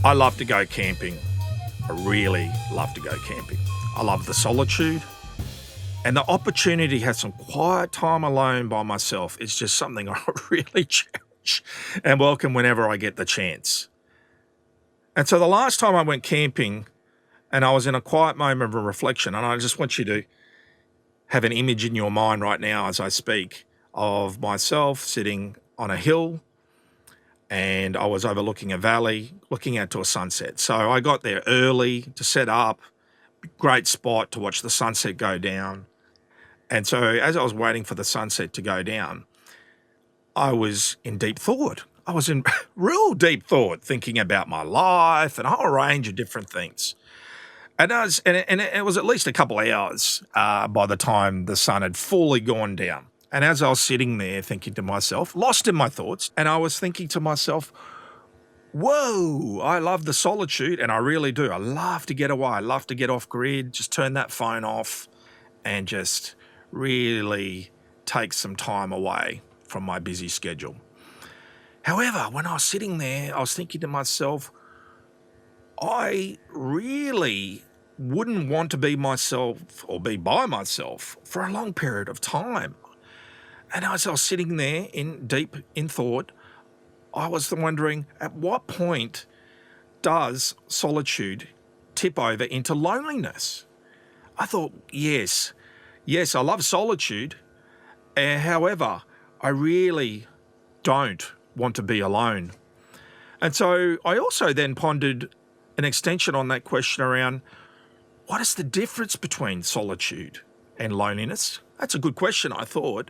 I love to go camping. I really love to go camping. I love the solitude and the opportunity to have some quiet time alone by myself is just something I really cherish and welcome whenever I get the chance. And so the last time I went camping and I was in a quiet moment of reflection, and I just want you to have an image in your mind right now as I speak of myself sitting on a hill, and I was overlooking a valley, looking out to a sunset. So I got there early to set up, great spot to watch the sunset go down. And so as I was waiting for the sunset to go down, I was in deep thought. I was in real deep thought, thinking about my life and a whole range of different things. And it was at least a couple of hours by the time the sun had fully gone down. And as I was sitting there thinking to myself, lost in my thoughts, and I was thinking to myself, whoa, I love the solitude, and I really do. I love to get away. I love to get off grid, just turn that phone off and just really take some time away from my busy schedule. However, when I was sitting there, I was thinking to myself, I really wouldn't want to be myself or be by myself for a long period of time. And as I was sitting there deep in thought, I was wondering, at what point does solitude tip over into loneliness? I thought, yes, I love solitude. However, I really don't want to be alone. And so I also then pondered an extension on that question around, what is the difference between solitude and loneliness? That's a good question, I thought.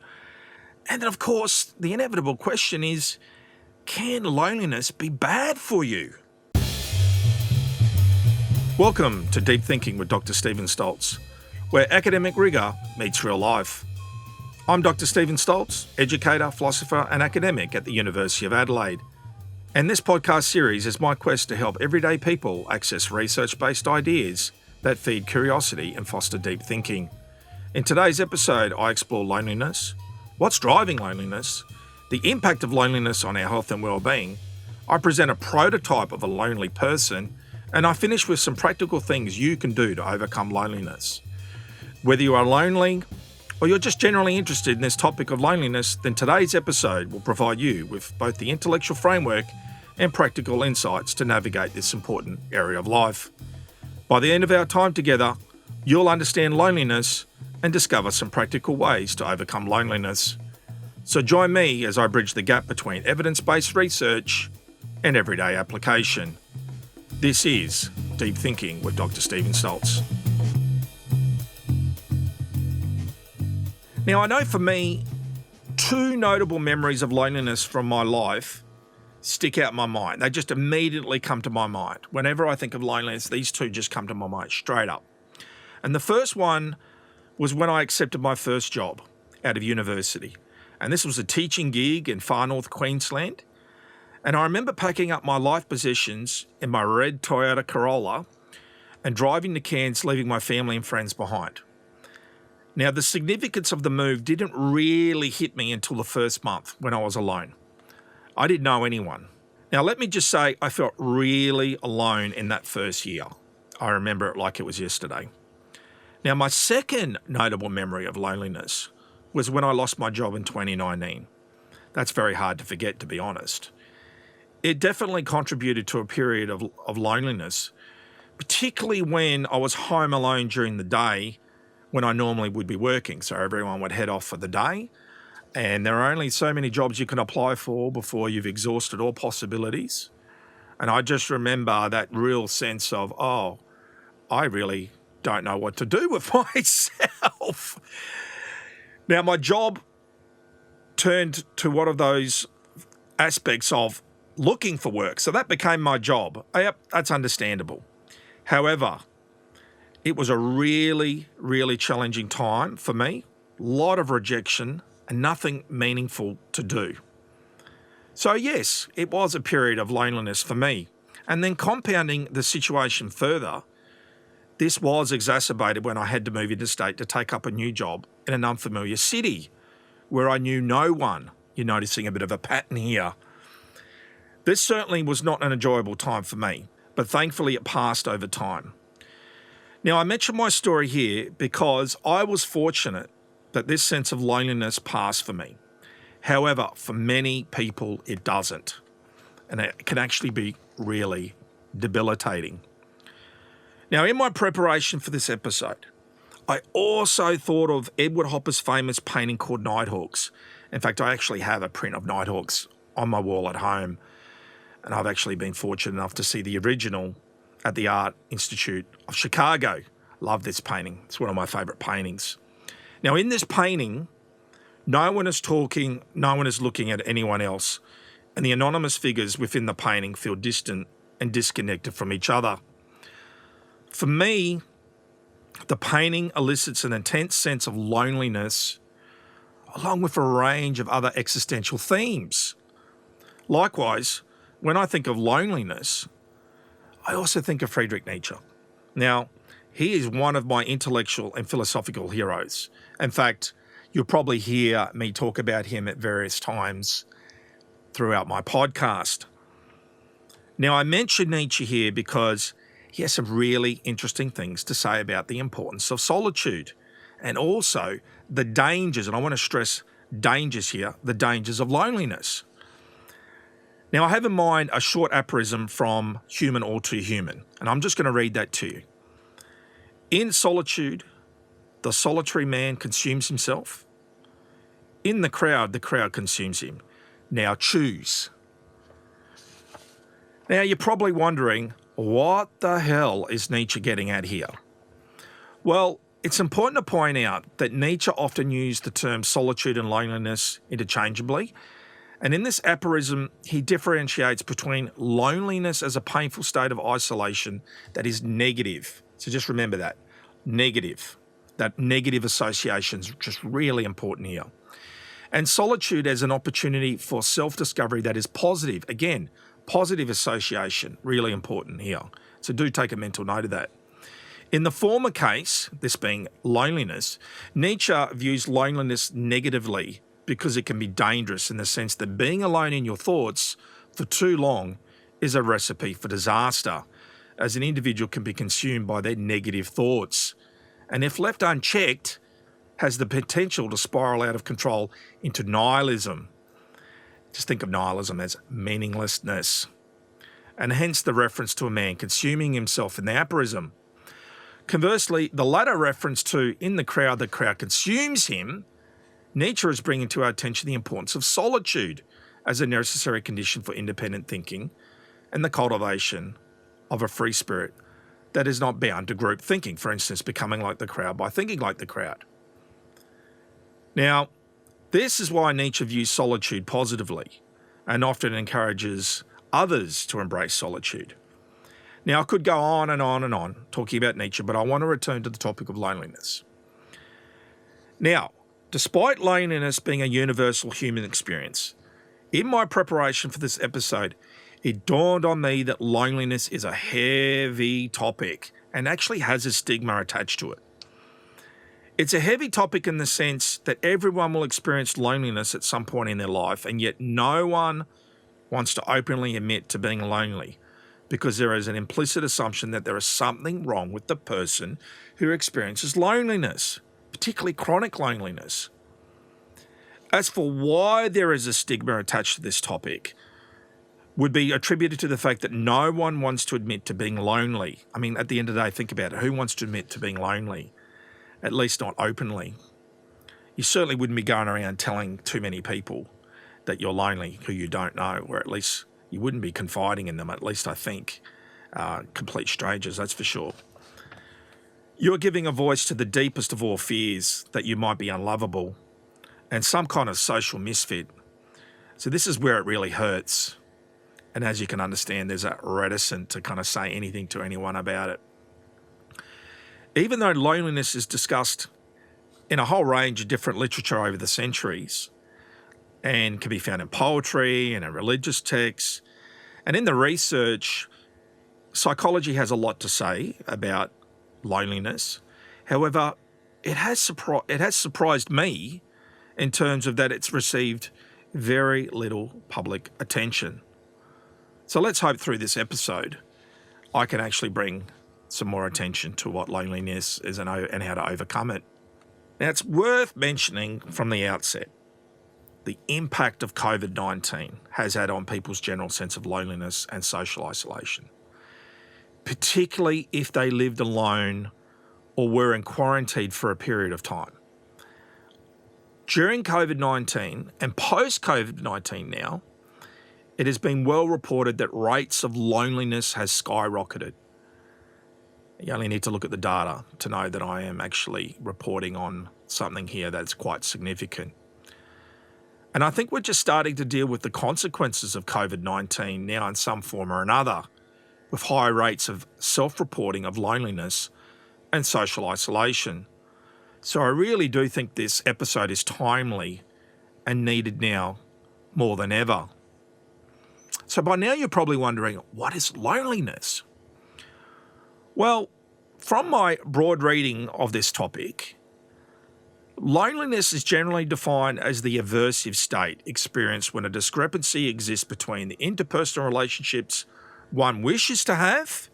And then, of course, the inevitable question is, can loneliness be bad for you? Welcome to Deep Thinking with Dr. Stephen Stolz, where academic rigour meets real life. I'm Dr. Stephen Stolz, educator, philosopher and academic at the University of Adelaide. And this podcast series is my quest to help everyday people access research-based ideas that feed curiosity and foster deep thinking. In today's episode, I explore loneliness, what's driving loneliness, the impact of loneliness on our health and well-being. I present a prototype of a lonely person, and I finish with some practical things you can do to overcome loneliness. Whether you are lonely or you're just generally interested in this topic of loneliness, then today's episode will provide you with both the intellectual framework and practical insights to navigate this important area of life. By the end of our time together, you'll understand loneliness and discover some practical ways to overcome loneliness. So join me as I bridge the gap between evidence-based research and everyday application. This is Deep Thinking with Dr. Stephen Stolz. Now, I know for me, two notable memories of loneliness from my life stick out in my mind. They just immediately come to my mind. Whenever I think of loneliness, these two just come to my mind straight up. And the first one was when I accepted my first job out of university. And this was a teaching gig in far north Queensland. And I remember packing up my life possessions in my red Toyota Corolla and driving to Cairns, leaving my family and friends behind. Now, the significance of the move didn't really hit me until the first month when I was alone. I didn't know anyone. Now, let me just say I felt really alone in that first year. I remember it like it was yesterday. Now, my second notable memory of loneliness was when I lost my job in 2019. That's very hard to forget, to be honest. It definitely contributed to a period of loneliness, particularly when I was home alone during the day when I normally would be working. So everyone would head off for the day, and there are only so many jobs you can apply for before you've exhausted all possibilities. And I just remember that real sense of, oh, I really don't know what to do with myself. Now, my job turned to one of those aspects of looking for work. So that became my job. Yep, that's understandable. However, it was a really, really challenging time for me. A lot of rejection and nothing meaningful to do. So yes, it was a period of loneliness for me. And then compounding the situation further, this was exacerbated when I had to move interstate to take up a new job in an unfamiliar city where I knew no one. You're noticing a bit of a pattern here. This certainly was not an enjoyable time for me. but thankfully it passed over time. Now, I mention my story here because I was fortunate that this sense of loneliness passed for me. However, for many people, it doesn't. And it can actually be really debilitating. Now, in my preparation for this episode, I also thought of Edward Hopper's famous painting called Nighthawks. In fact, I actually have a print of Nighthawks on my wall at home. And I've actually been fortunate enough to see the original at the Art Institute of Chicago. Love this painting. It's one of my favourite paintings. Now, in this painting, no one is talking, no one is looking at anyone else, and the anonymous figures within the painting feel distant and disconnected from each other. For me, the painting elicits an intense sense of loneliness, along with a range of other existential themes. Likewise, when I think of loneliness, I also think of Friedrich Nietzsche. Now, he is one of my intellectual and philosophical heroes. In fact, you'll probably hear me talk about him at various times throughout my podcast. Now, I mention Nietzsche here because he has some really interesting things to say about the importance of solitude and also the dangers, and I want to stress dangers here, the dangers of loneliness. Now, I have in mind a short aphorism from Human All Too Human, and I'm just going to read that to you. In solitude, the solitary man consumes himself. In the crowd consumes him. Now choose. Now, you're probably wondering, what the hell is Nietzsche getting at here? Well, it's important to point out that Nietzsche often used the terms solitude and loneliness interchangeably. And in this aphorism, he differentiates between loneliness as a painful state of isolation that is negative. So just remember that, negative. That negative association is just really important here. And solitude as an opportunity for self-discovery that is positive. Again, positive association, really important here. So do take a mental note of that. In the former case, this being loneliness, Nietzsche views loneliness negatively because it can be dangerous in the sense that being alone in your thoughts for too long is a recipe for disaster, as an individual can be consumed by their negative thoughts, and if left unchecked, has the potential to spiral out of control into nihilism. Just think of nihilism as meaninglessness, and hence the reference to a man consuming himself in the aphorism. Conversely, the latter reference to in the crowd consumes him, Nietzsche is bringing to our attention the importance of solitude as a necessary condition for independent thinking and the cultivation of a free spirit that is not bound to group thinking, for instance, becoming like the crowd by thinking like the crowd. Now, this is why Nietzsche views solitude positively and often encourages others to embrace solitude. Now, I could go on and on and on talking about Nietzsche, but I want to return to the topic of loneliness. Now, despite loneliness being a universal human experience, in my preparation for this episode, it dawned on me that loneliness is a heavy topic and actually has a stigma attached to it. It's a heavy topic in the sense that everyone will experience loneliness at some point in their life, and yet no one wants to openly admit to being lonely because there is an implicit assumption that there is something wrong with the person who experiences loneliness, particularly chronic loneliness. As for why there is a stigma attached to this topic, would be attributed to the fact that no one wants to admit to being lonely. I mean, at the end of the day, think about it. Who wants to admit to being lonely? At least not openly. You certainly wouldn't be going around telling too many people that you're lonely who you don't know, or at least you wouldn't be confiding in them, at least I think. Complete strangers, that's for sure. You're giving a voice to the deepest of all fears, that you might be unlovable and some kind of social misfit. So this is where it really hurts. And as you can understand, there's a reticence to kind of say anything to anyone about it. Even though loneliness is discussed in a whole range of different literature over the centuries and can be found in poetry and in religious texts, and in the research, psychology has a lot to say about loneliness. However, it has surprised me in terms of that it's received very little public attention. So let's hope through this episode I can actually bring some more attention to what loneliness is and how to overcome it. Now, it's worth mentioning from the outset the impact of COVID-19 has had on people's general sense of loneliness and social isolation, particularly if they lived alone or were in quarantine for a period of time. During COVID-19 and post-COVID-19 now, it has been well reported that rates of loneliness has skyrocketed. You only need to look at the data to know that I am actually reporting on something here that's quite significant. And I think we're just starting to deal with the consequences of COVID-19 now in some form or another, with high rates of self-reporting of loneliness and social isolation. So I really do think this episode is timely and needed now more than ever. So by now you're probably wondering, what is loneliness? Well, from my broad reading of this topic, loneliness is generally defined as the aversive state experienced when a discrepancy exists between the interpersonal relationships one wishes to have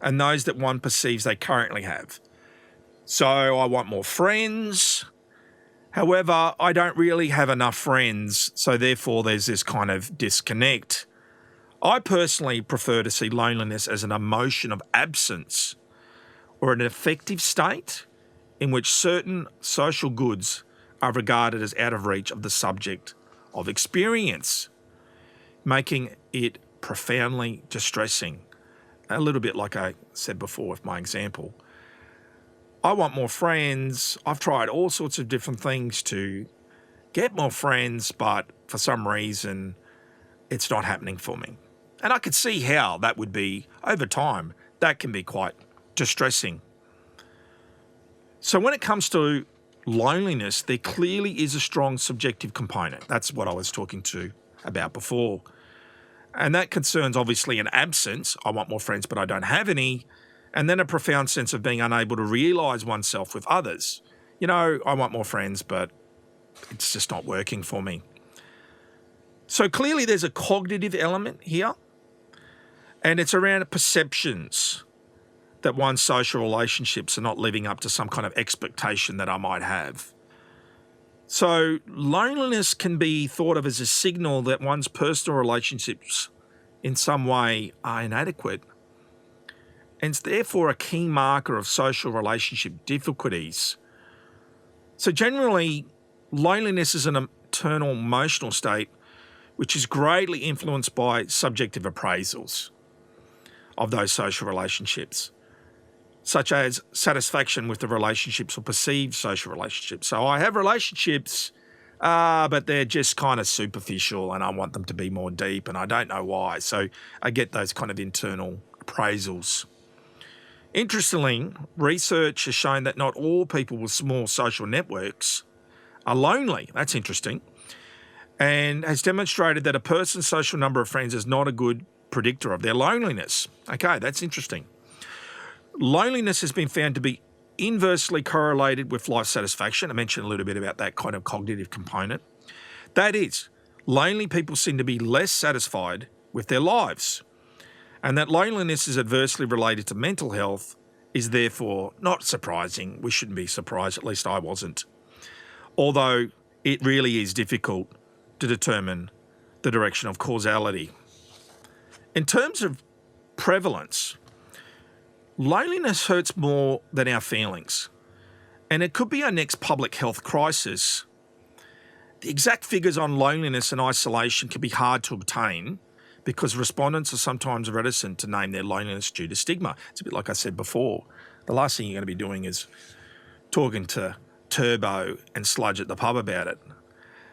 and those that one perceives they currently have. So I want more friends. However, I don't really have enough friends, so therefore there's this kind of disconnect. I personally prefer to see loneliness as an emotion of absence or an affective state in which certain social goods are regarded as out of reach of the subject of experience, making it profoundly distressing. A little bit like I said before with my example. I want more friends. I've tried all sorts of different things to get more friends, but for some reason, it's not happening for me. And I could see how that would be, over time, that can be quite distressing. So when it comes to loneliness, there clearly is a strong subjective component. That's what I was talking to about before. And that concerns obviously an absence. I want more friends, but I don't have any. And then a profound sense of being unable to realise oneself with others. You know, I want more friends, but it's just not working for me. So clearly there's a cognitive element here. And it's around perceptions that one's social relationships are not living up to some kind of expectation that I might have. So loneliness can be thought of as a signal that one's personal relationships in some way are inadequate. And it's therefore a key marker of social relationship difficulties. So generally, loneliness is an internal emotional state which is greatly influenced by subjective appraisals of those social relationships, such as satisfaction with the relationships or perceived social relationships. So I have relationships, but they're just kind of superficial and I want them to be more deep and I don't know why. So I get those kind of internal appraisals. Interestingly, research has shown that not all people with small social networks are lonely. That's interesting. And has demonstrated that a person's social number of friends is not a good predictor of their loneliness. Okay, that's interesting. Loneliness has been found to be inversely correlated with life satisfaction. I mentioned a little bit about that kind of cognitive component. That is, lonely people seem to be less satisfied with their lives. And that loneliness is adversely related to mental health is therefore not surprising. We shouldn't be surprised, at least I wasn't. Although it really is difficult to determine the direction of causality. In terms of prevalence, loneliness hurts more than our feelings, and it could be our next public health crisis. The exact figures on loneliness and isolation can be hard to obtain because respondents are sometimes reticent to name their loneliness due to stigma. It's a bit like I said before. The last thing you're going to be doing is talking to Turbo and Sludge at the pub about it.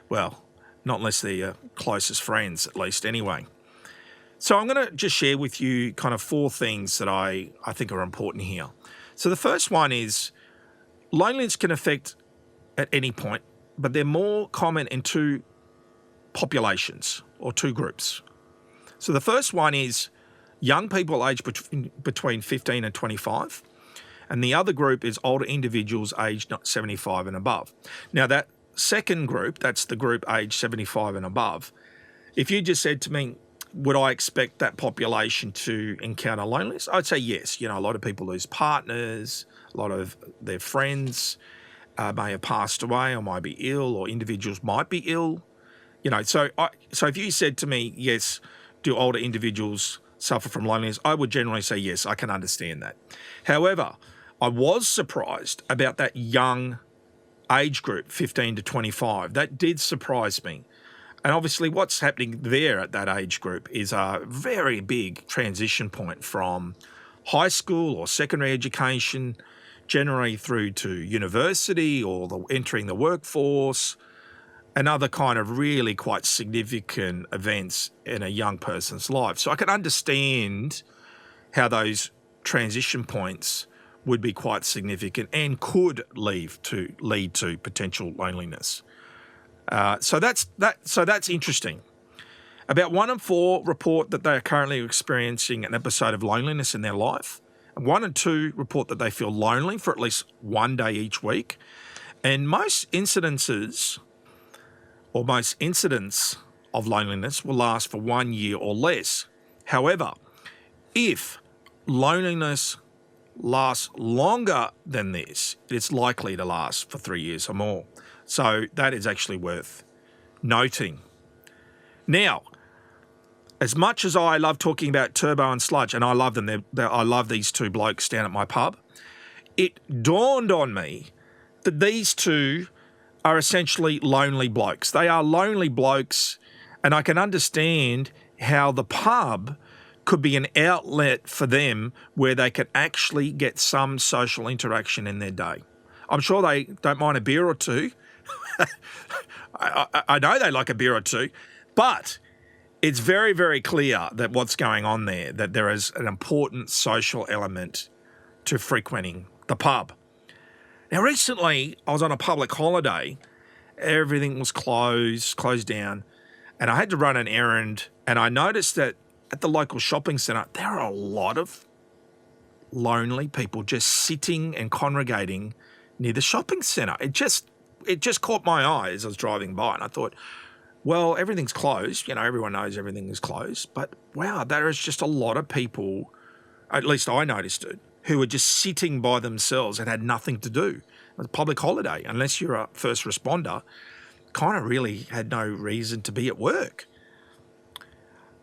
Well, not unless they're your closest friends, at least anyway. So I'm going to just share with you kind of 4 things that I think are important here. So the first one is loneliness can affect at any point, but they're more common in 2 populations or 2 groups. So the first one is young people aged between 15 and 25, and the other group is older individuals aged 75 and above. Now that second group, that's the group aged 75 and above, if you just said to me, would I expect that population to encounter loneliness? I'd say yes. A lot of people lose partners, a lot of their friends may have passed away or might be ill, or individuals might be ill. So if you said to me, yes, do older individuals suffer from loneliness? I would generally say yes, I can understand that. However, I was surprised about that young age group, 15 to 25. That did surprise me. And obviously what's happening there at that age group is a very big transition point from high school or secondary education, generally through to university or entering the workforce, and other kind of really quite significant events in a young person's life. So I can understand how those transition points would be quite significant and could lead to potential loneliness. So that's interesting. About 1 in 4 report that they are currently experiencing an episode of loneliness in their life. 1 in 2 report that they feel lonely for at least one day each week. And most incidents of loneliness will last for 1 year or less. However, if loneliness lasts longer than this, it's likely to last for 3 years or more. So that is actually worth noting. Now, as much as I love talking about Turbo and Sludge, and I love them, I love these two blokes down at my pub, it dawned on me that these two are essentially lonely blokes. They are lonely blokes, and I can understand how the pub could be an outlet for them where they could actually get some social interaction in their day. I'm sure they don't mind a beer or two. I know they like a beer or two, but it's very, very clear that what's going on there, that there is an important social element to frequenting the pub. Now, recently, I was on a public holiday. Everything was closed down, and I had to run an errand, and I noticed that at the local shopping centre, there are a lot of lonely people just sitting and congregating near the shopping centre. It just caught my eye as I was driving by, and I thought, well, everything's closed. Everyone knows everything is closed, but wow, there is just a lot of people, at least I noticed it, who were just sitting by themselves and had nothing to do. It was a public holiday, unless you're a first responder, kind of really had no reason to be at work.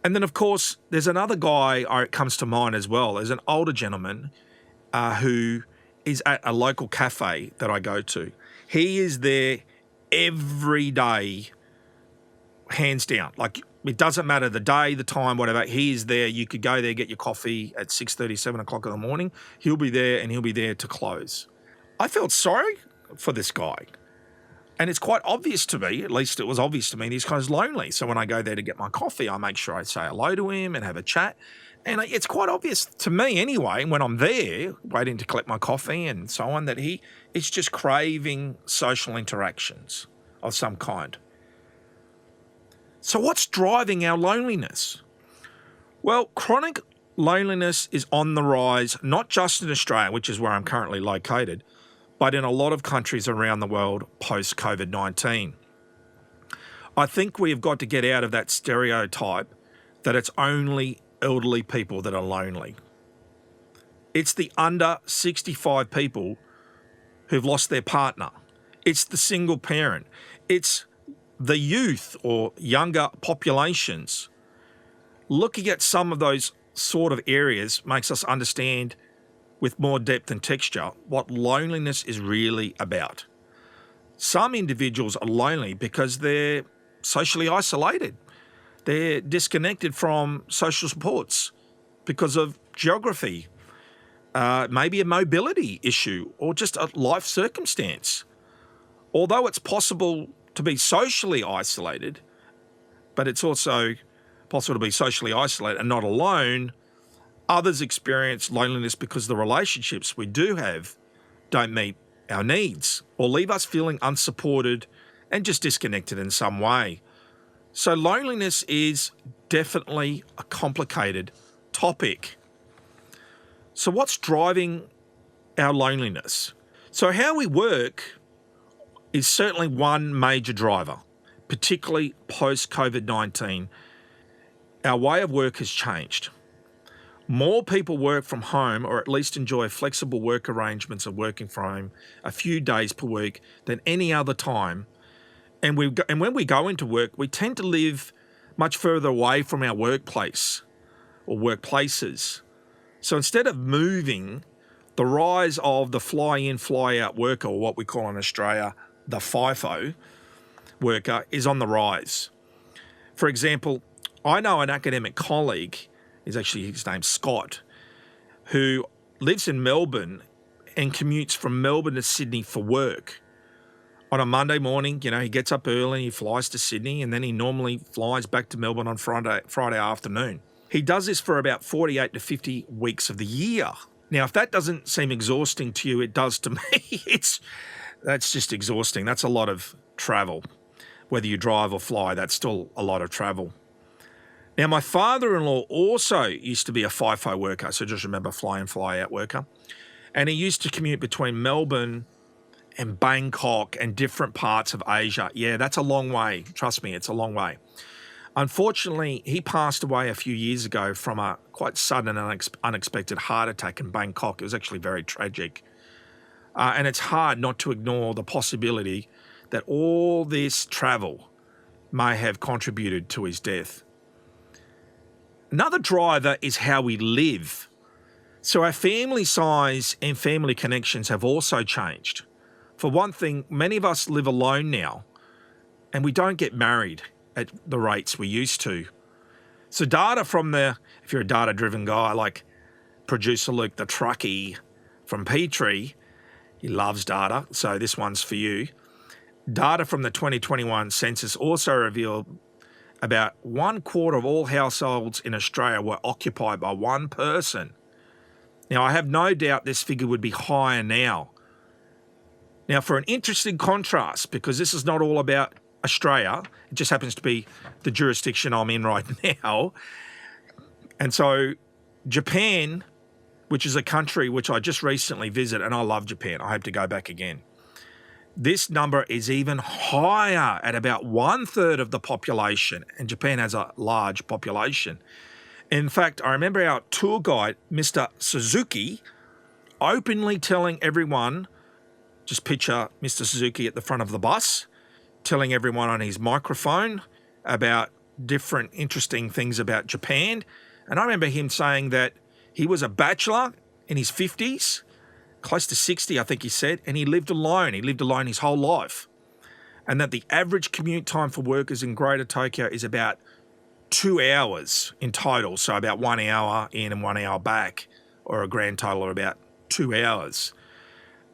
And then, of course, there's another guy it comes to mind as well. There's an older gentleman who is at a local cafe that I go to. He is there every day, hands down. Like, it doesn't matter the day, the time, whatever. He is there. You could go there, get your coffee at 6:30, 7 o'clock in the morning. He'll be there, and he'll be there to close. I felt sorry for this guy. And it's quite obvious to me, at least it was obvious to me, this guy's lonely. So when I go there to get my coffee, I make sure I say hello to him and have a chat. And it's quite obvious to me anyway, when I'm there waiting to collect my coffee and so on, that he is just craving social interactions of some kind. So what's driving our loneliness? Well, chronic loneliness is on the rise, not just in Australia, which is where I'm currently located, but in a lot of countries around the world post-COVID-19. I think we have got to get out of that stereotype that it's only elderly people that are lonely. It's the under 65 people who've lost their partner. It's the single parent. It's the youth or younger populations. Looking at some of those sort of areas makes us understand with more depth and texture what loneliness is really about. Some individuals are lonely because they're socially isolated. They're disconnected from social supports because of geography, maybe a mobility issue, or just a life circumstance. Although it's possible to be socially isolated, but it's also possible to be socially isolated and not alone, others experience loneliness because the relationships we do have don't meet our needs or leave us feeling unsupported and just disconnected in some way. So loneliness is definitely a complicated topic. So what's driving our loneliness? So how we work is certainly one major driver, particularly post-COVID-19. our way of work has changed. More people work from home or at least enjoy flexible work arrangements of working from home a few days per week than any other time. And when we go into work, we tend to live much further away from our workplace or workplaces. So instead of moving, the rise of the fly-in, fly-out worker, or what we call in Australia, the FIFO worker, is on the rise. For example, I know an academic colleague, his name's Scott, who lives in Melbourne and commutes from Melbourne to Sydney for work. On a Monday morning, he gets up early, he flies to Sydney, and then he normally flies back to Melbourne on Friday afternoon. He does this for about 48 to 50 weeks of the year. Now, if that doesn't seem exhausting to you, it does to me. That's just exhausting. That's a lot of travel. Whether you drive or fly, that's still a lot of travel. Now, my father-in-law also used to be a FIFO worker, so just remember fly-in, fly-out worker. And he used to commute between Melbourne and Bangkok and different parts of Asia. Yeah, that's a long way. Trust me, it's a long way. Unfortunately, he passed away a few years ago from a quite sudden and unexpected heart attack in Bangkok. It was actually very tragic. And it's hard not to ignore the possibility that all this travel may have contributed to his death. Another driver is how we live. So our family size and family connections have also changed. For one thing, many of us live alone now, and we don't get married at the rates we used to. So data from if you're a data-driven guy like producer Luke the truckie from Petrie, he loves data, so this one's for you. Data from the 2021 census also revealed about 1/4 of all households in Australia were occupied by one person. Now, I have no doubt this figure would be higher now. Now, for an interesting contrast, because this is not all about Australia, it just happens to be the jurisdiction I'm in right now. And so Japan, which is a country which I just recently visited, and I love Japan. I hope to go back again. This number is even higher at about 1/3 of the population, and Japan has a large population. In fact, I remember our tour guide, Mr. Suzuki, openly telling everyone, just picture Mr. Suzuki at the front of the bus, telling everyone on his microphone about different interesting things about Japan. And I remember him saying that he was a bachelor in his 50s, close to 60, I think he said, and he lived alone. He lived alone his whole life. And that the average commute time for workers in Greater Tokyo is about 2 hours in total. So about 1 hour in and 1 hour back, or a grand total of about 2 hours.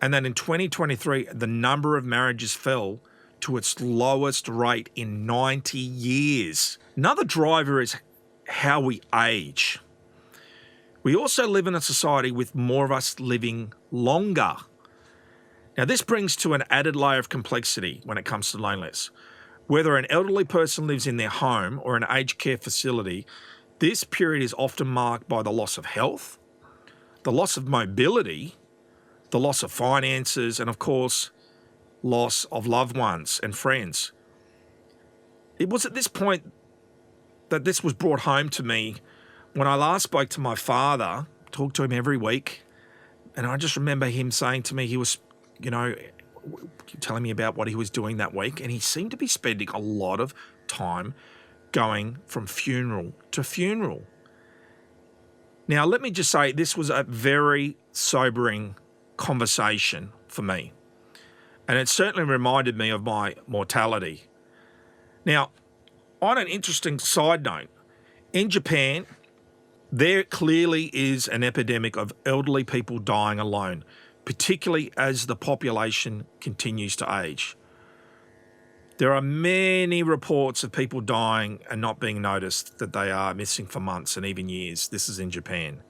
And then in 2023, the number of marriages fell to its lowest rate in 90 years. Another driver is how we age. We also live in a society with more of us living longer. Now, this brings to an added layer of complexity when it comes to loneliness. Whether an elderly person lives in their home or an aged care facility, this period is often marked by the loss of health, the loss of mobility, the loss of finances, and of course, loss of loved ones and friends. It was at this point that this was brought home to me when I last spoke to my father, talked to him every week, and I just remember him saying to me, he was, telling me about what he was doing that week, and he seemed to be spending a lot of time going from funeral to funeral. Now, let me just say, this was a very sobering conversation for me, and it certainly reminded me of my mortality. Now, on an interesting side note, in Japan, there clearly is an epidemic of elderly people dying alone, particularly as the population continues to age. There are many reports of people dying and not being noticed, that they are missing for months and even years. This is in Japan.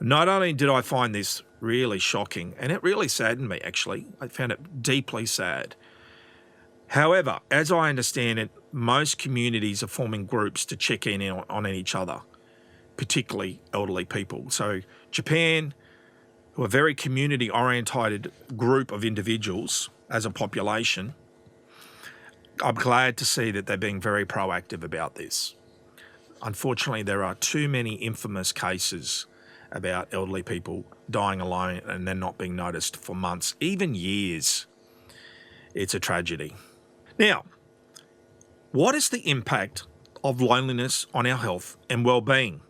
Not only did I find this really shocking, and it really saddened me, actually. I found it deeply sad. However, as I understand it, most communities are forming groups to check in on each other, particularly elderly people. So Japan, who are a very community-orientated group of individuals as a population, I'm glad to see that they're being very proactive about this. Unfortunately, there are too many infamous cases about elderly people dying alone and then not being noticed for months, even years. It's a tragedy. Now, what is the impact of loneliness on our health and well-being?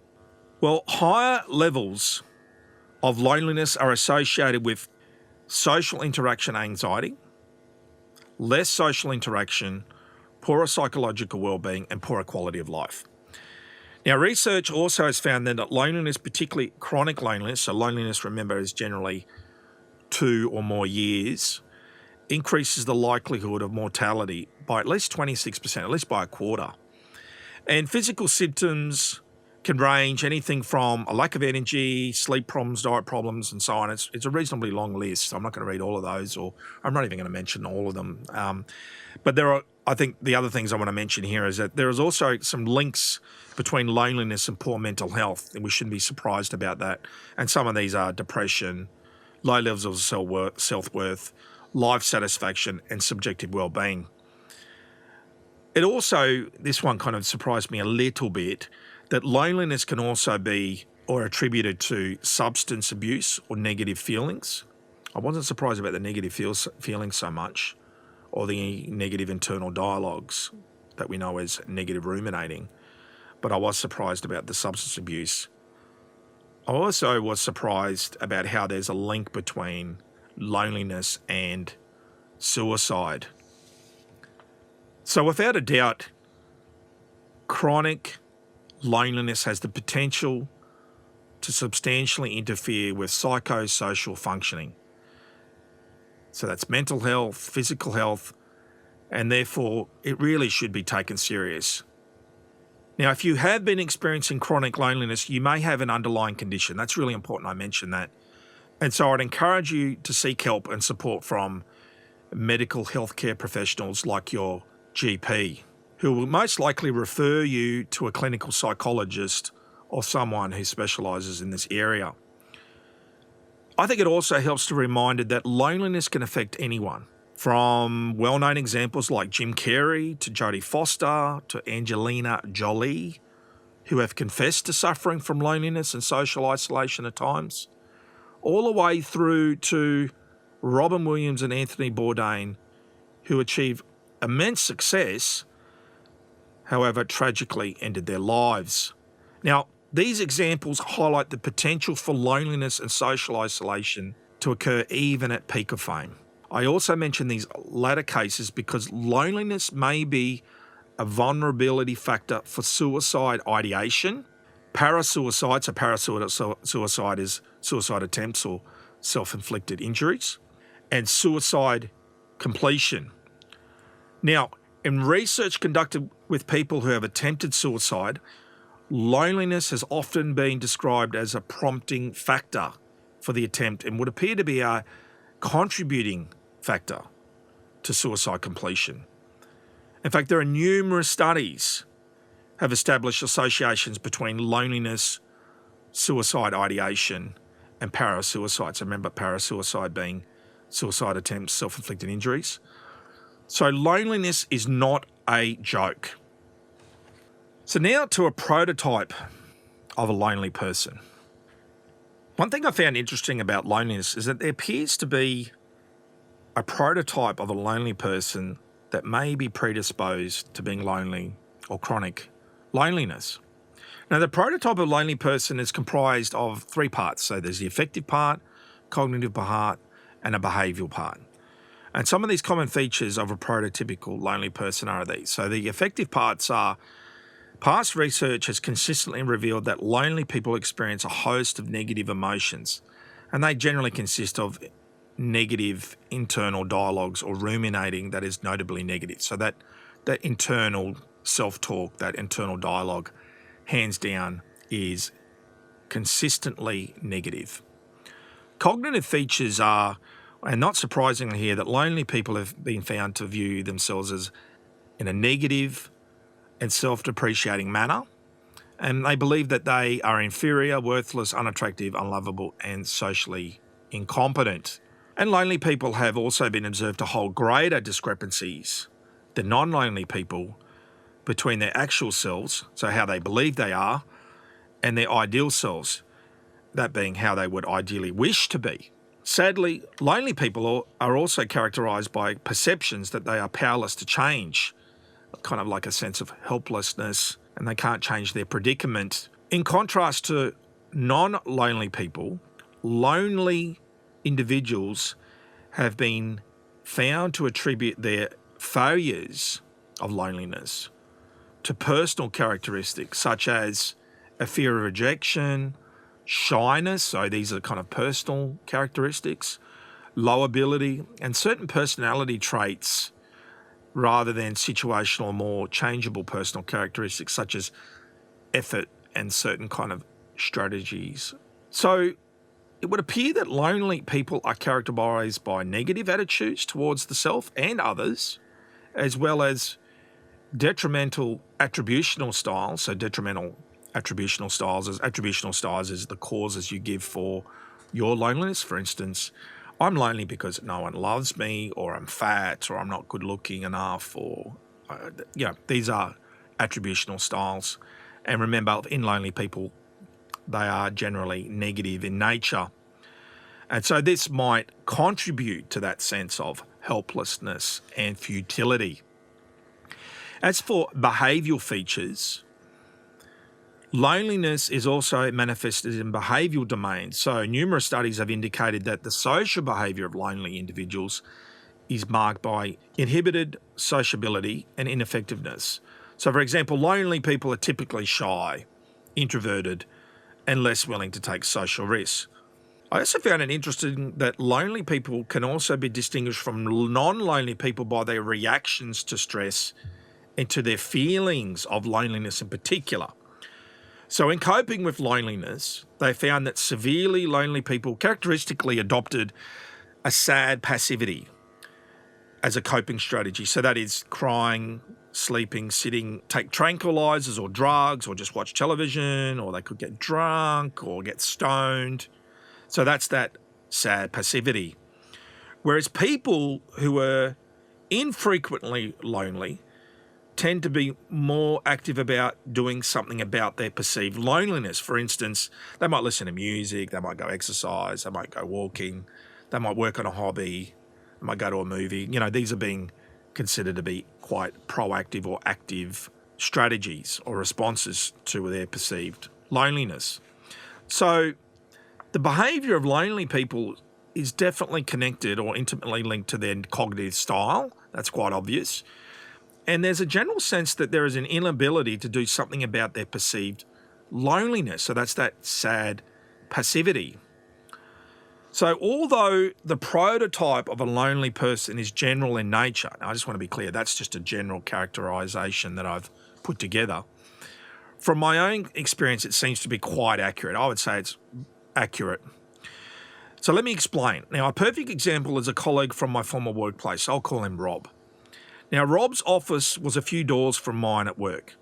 Well, higher levels of loneliness are associated with social interaction anxiety, less social interaction, poorer psychological well-being, and poorer quality of life. Now, research also has found that loneliness, particularly chronic loneliness, so loneliness, remember, is generally 2 or more years, increases the likelihood of mortality by at least 26%, at least by a quarter. And physical symptoms can range anything from a lack of energy, sleep problems, diet problems, and so on. It's a reasonably long list. So I'm not going to read all of those, or I'm not even going to mention all of them. But there are, I think the other things I want to mention here is that there is also some links between loneliness and poor mental health, and we shouldn't be surprised about that. And some of these are depression, low levels of self-worth, life satisfaction, and subjective well-being. It also, this one kind of surprised me a little bit, that loneliness can also be or attributed to substance abuse or negative feelings. I wasn't surprised about the negative feelings so much, or the negative internal dialogues that we know as negative ruminating, but I was surprised about the substance abuse. I also was surprised about how there's a link between loneliness and suicide. So without a doubt, chronic loneliness has the potential to substantially interfere with psychosocial functioning. So that's mental health, physical health, and therefore it really should be taken serious. Now, if you have been experiencing chronic loneliness, you may have an underlying condition. That's really important I mention that. And so I'd encourage you to seek help and support from medical healthcare professionals like your GP, who will most likely refer you to a clinical psychologist or someone who specialises in this area. I think it also helps to be reminded that loneliness can affect anyone, from well-known examples like Jim Carrey to Jodie Foster to Angelina Jolie, who have confessed to suffering from loneliness and social isolation at times, all the way through to Robin Williams and Anthony Bourdain, who achieved immense success, however, tragically ended their lives. Now, these examples highlight the potential for loneliness and social isolation to occur even at peak of fame. I also mention these latter cases because loneliness may be a vulnerability factor for suicide ideation, parasuicide, so parasuicide is suicide attempts or self-inflicted injuries, and suicide completion. Now, in research conducted with people who have attempted suicide, loneliness has often been described as a prompting factor for the attempt and would appear to be a contributing factor to suicide completion. In fact, there are numerous studies have established associations between loneliness, suicide ideation, and parasuicide. So remember, parasuicide being suicide attempts, self-inflicted injuries. So loneliness is not a joke. So now to a prototype of a lonely person. One thing I found interesting about loneliness is that there appears to be a prototype of a lonely person that may be predisposed to being lonely or chronic loneliness. Now, the prototype of a lonely person is comprised of 3 parts. So there's the affective part, cognitive part, and a behavioural part. And some of these common features of a prototypical lonely person are these. So the affective parts are, past research has consistently revealed that lonely people experience a host of negative emotions, and they generally consist of negative internal dialogues or ruminating that is notably negative. So that internal self-talk, that internal dialogue, hands down, is consistently negative. Cognitive features are, and not surprisingly here, that lonely people have been found to view themselves as in a negative and self-depreciating manner, and they believe that they are inferior, worthless, unattractive, unlovable, and socially incompetent. And lonely people have also been observed to hold greater discrepancies than non-lonely people between their actual selves, so how they believe they are, and their ideal selves, that being how they would ideally wish to be. Sadly, lonely people are also characterized by perceptions that they are powerless to change, kind of like a sense of helplessness, and they can't change their predicament. In contrast to non-lonely people, lonely individuals have been found to attribute their failures of loneliness to personal characteristics such as a fear of rejection, shyness, so these are kind of personal characteristics, low ability, and certain personality traits rather than situational or more changeable personal characteristics such as effort and certain kind of strategies. So it would appear that lonely people are characterized by negative attitudes towards the self and others, as well as detrimental attributional styles. So detrimental attributional styles is the causes you give for your loneliness. For instance, I'm lonely because no one loves me, or I'm fat, or I'm not good looking enough, or these are attributional styles. And remember, in lonely people, they are generally negative in nature. And so this might contribute to that sense of helplessness and futility. As for behavioural features, loneliness is also manifested in behavioural domains. So numerous studies have indicated that the social behaviour of lonely individuals is marked by inhibited sociability and ineffectiveness. So, for example, lonely people are typically shy, introverted, and less willing to take social risks. I also found it interesting that lonely people can also be distinguished from non-lonely people by their reactions to stress and to their feelings of loneliness in particular. So in coping with loneliness, they found that severely lonely people characteristically adopted a sad passivity as a coping strategy. So that is crying, sleeping, sitting, take tranquilizers or drugs, or just watch television, or they could get drunk or get stoned. So that's that sad passivity. Whereas people who are infrequently lonely tend to be more active about doing something about their perceived loneliness. For instance, they might listen to music, they might go exercise, they might go walking, they might work on a hobby, they might go to a movie. These are being considered to be quite proactive or active strategies or responses to their perceived loneliness. So the behaviour of lonely people is definitely connected or intimately linked to their cognitive style. That's quite obvious. And there's a general sense that there is an inability to do something about their perceived loneliness. So that's that sad passivity. So although the prototype of a lonely person is general in nature, now I just want to be clear, that's just a general characterization that I've put together. From my own experience, it seems to be quite accurate. I would say it's accurate. So let me explain. Now, a perfect example is a colleague from my former workplace. I'll call him Rob. Now, Rob's office was a few doors from mine at work.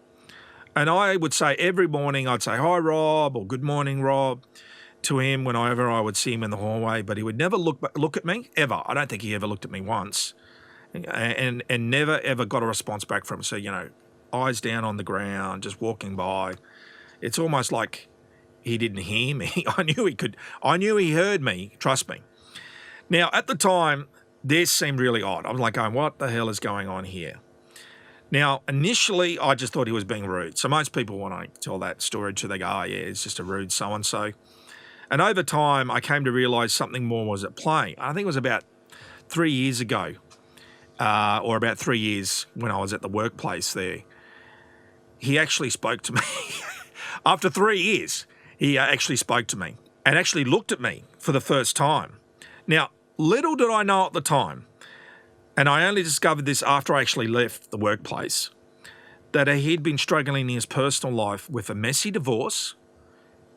And I would say every morning, I'd say, "Hi, Rob," or "Good morning, Rob," to him whenever I would see him in the hallway. But he would never look at me, ever. I don't think he ever looked at me once. And never, ever got a response back from him. So, eyes down on the ground, just walking by. It's almost like he didn't hear me. I knew he heard me, trust me. Now, at the time, this seemed really odd. I was like going, what the hell is going on here? Now, initially, I just thought he was being rude. So most people, when I tell that story to, they go, "Oh, yeah, it's just a rude so-and-so." And over time, I came to realise something more was at play. I think it was about 3 years ago, or about 3 years when I was at the workplace there. He actually spoke to me. After 3 years, he actually spoke to me and actually looked at me for the first time. Now, little did I know at the time, and I only discovered this after I actually left the workplace, that he'd been struggling in his personal life with a messy divorce,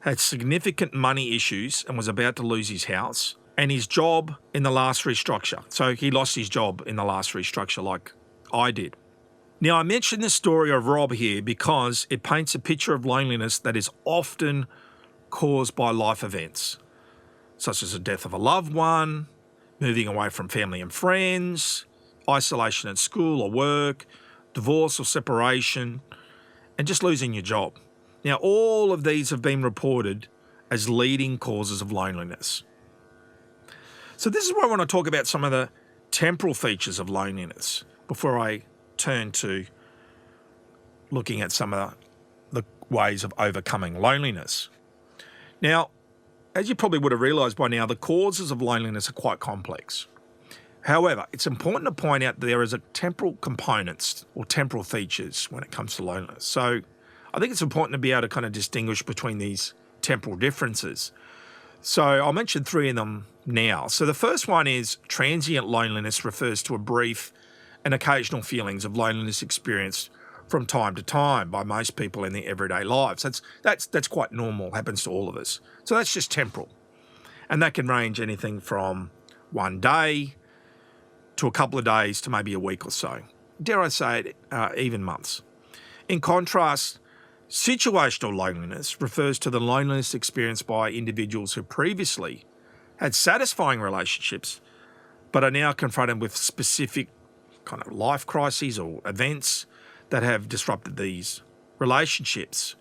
had significant money issues and was about to lose his house, and his job in the last restructure. So he lost his job in the last restructure like I did. Now, I mention the story of Rob here because it paints a picture of loneliness that is often caused by life events, such as the death of a loved one, moving away from family and friends, isolation at school or work, divorce or separation, and just losing your job. Now, all of these have been reported as leading causes of loneliness. So this is where I want to talk about some of the temporal features of loneliness before I turn to looking at some of the ways of overcoming loneliness. Now, as you probably would have realised by now, the causes of loneliness are quite complex. However, it's important to point out that there is a temporal components or temporal features when it comes to loneliness. So I think it's important to be able to kind of distinguish between these temporal differences. So I'll mention three of them now. So the first one is transient loneliness refers to a brief and occasional feelings of loneliness experienced from time to time by most people in their everyday lives. That's quite normal, happens to all of us. So that's just temporal. And that can range anything from one day to a couple of days to maybe a week or so. Dare I say it, even months. In contrast, situational loneliness refers to the loneliness experienced by individuals who previously had satisfying relationships but are now confronted with specific kind of life crises or events that have disrupted these relationships.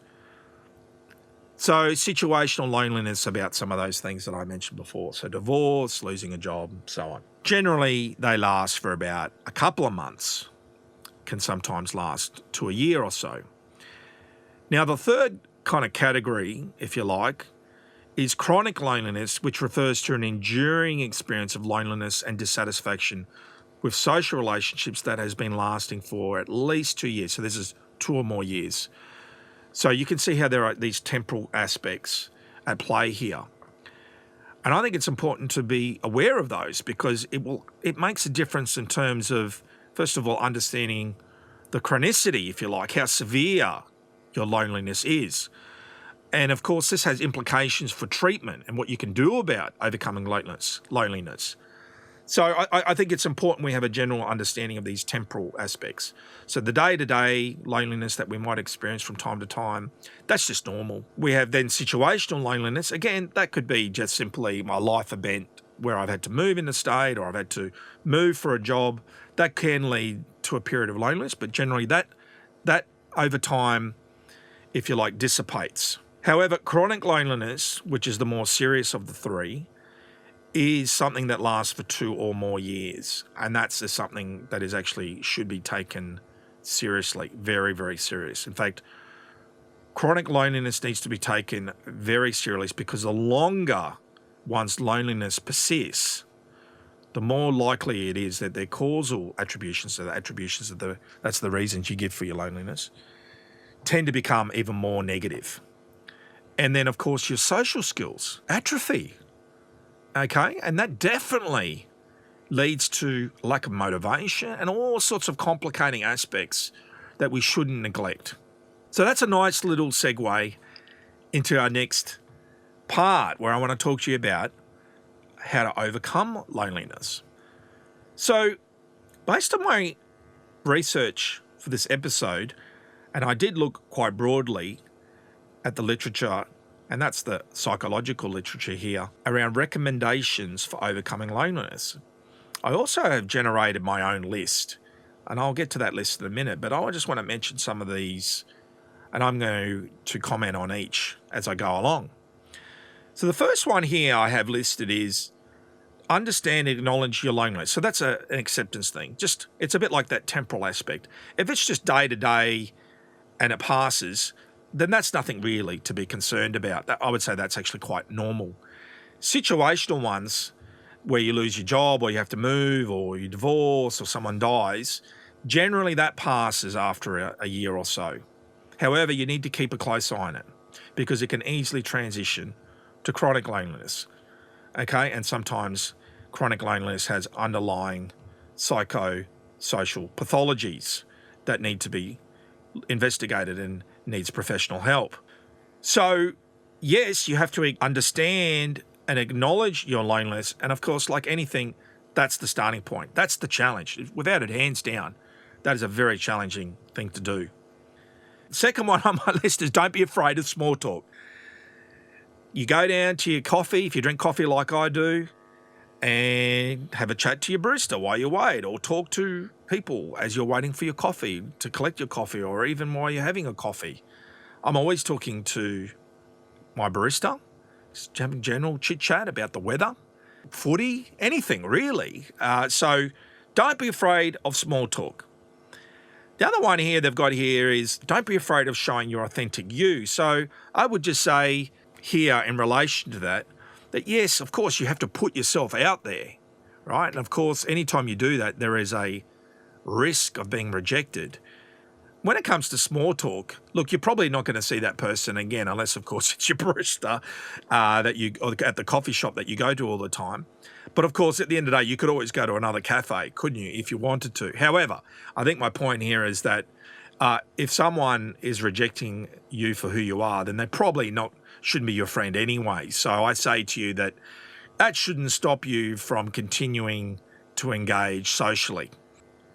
So situational loneliness about some of those things that I mentioned before. So divorce, losing a job, so on. Generally, they last for about a couple of months, can sometimes last to a year or so. Now, the third kind of category, if you like, is chronic loneliness, which refers to an enduring experience of loneliness and dissatisfaction with social relationships that has been lasting for at least 2 years. So this is 2 or more years. So you can see how there are these temporal aspects at play here. And I think it's important to be aware of those because it makes a difference in terms of, first of all, understanding the chronicity, if you like, how severe your loneliness is. And of course, this has implications for treatment and what you can do about overcoming loneliness. So I think it's important we have a general understanding of these temporal aspects. So the day-to-day loneliness that we might experience from time to time, that's just normal. We have then situational loneliness. Again, that could be just simply my life event where I've had to move in the state or I've had to move for a job. That can lead to a period of loneliness, but generally that over time, if you like, dissipates. However, chronic loneliness, which is the more serious of the three, is something that lasts for 2 or more years. And that's something that is actually should be taken seriously, very, very serious. In fact, chronic loneliness needs to be taken very seriously because the longer one's loneliness persists, the more likely it is that their causal attributions, so the attributions of that's the reasons you give for your loneliness, tend to become even more negative. And then, of course, your social skills atrophy. Okay, and that definitely leads to lack of motivation and all sorts of complicating aspects that we shouldn't neglect. So that's a nice little segue into our next part where I want to talk to you about how to overcome loneliness. So based on my research for this episode, and I did look quite broadly at the literature, and that's the psychological literature here, around recommendations for overcoming loneliness. I also have generated my own list, and I'll get to that list in a minute, but I just want to mention some of these, and I'm going to comment on each as I go along. So the first one here I have listed is understand and acknowledge your loneliness. So that's an acceptance thing. It's a bit like that temporal aspect. If it's just day to day and it passes, then that's nothing really to be concerned about. I would say that's actually quite normal. Situational ones, where you lose your job or you have to move or you divorce or someone dies, generally that passes after a year or so. However, you need to keep a close eye on it because it can easily transition to chronic loneliness. Okay, and sometimes chronic loneliness has underlying psychosocial pathologies that need to be investigated and needs professional help. So, yes, you have to understand and acknowledge your loneliness. And of course, like anything, that's the starting point. That's the challenge. Without it, hands down, that is a very challenging thing to do. The second one on my list is don't be afraid of small talk. You go down to your coffee, if you drink coffee like I do, and have a chat to your barista while you wait, or talk to people as you're waiting for your coffee to collect your coffee, or even while you're having a coffee. I'm always talking to my barista, just having general chit chat about the weather, footy, anything really. So don't be afraid of small talk. The other one here they've got here is don't be afraid of showing your authentic you. So I would just say here in relation to that yes, of course, you have to put yourself out there, right? And of course, anytime you do that, there is a risk of being rejected. When it comes to small talk, look, you're probably not going to see that person again, unless, of course, it's your barista or at the coffee shop that you go to all the time. But of course, at the end of the day, you could always go to another cafe, couldn't you, if you wanted to? However, I think my point here is that if someone is rejecting you for who you are, then they probably shouldn't be your friend anyway. So I say to you that shouldn't stop you from continuing to engage socially.